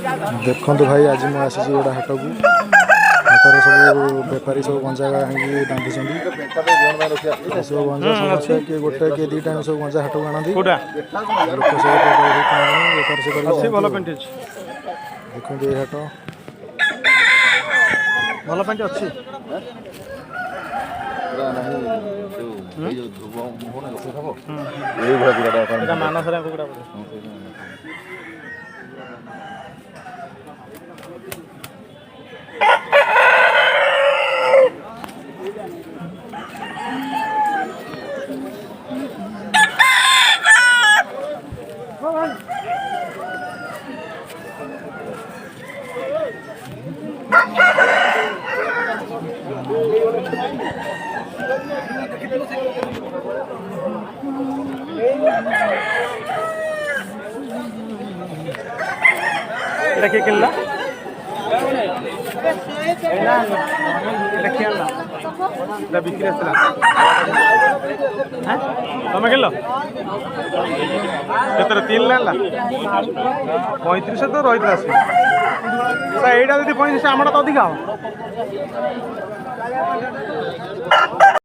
देखु भाई आज मुझे आसी गोटे हाट को हाटर सब बेपारी सब गंजा आनी बांधि सब गंजा समस्या किए गोटे किए दुईटा सब गंजा हाट को आनती लोक सब बेपार से देखते ये हाट भल पेंट अच्छी मानसरा कुकुड़ा এটা কে কিনলা এটা কে আনলা এটা বিক্রি আসছিল হ্যাঁ তুমি কিনলো কেতরে 3 আনলা 35 তো রইতে আছে এইটা যদি 35 আমরা তো অধিক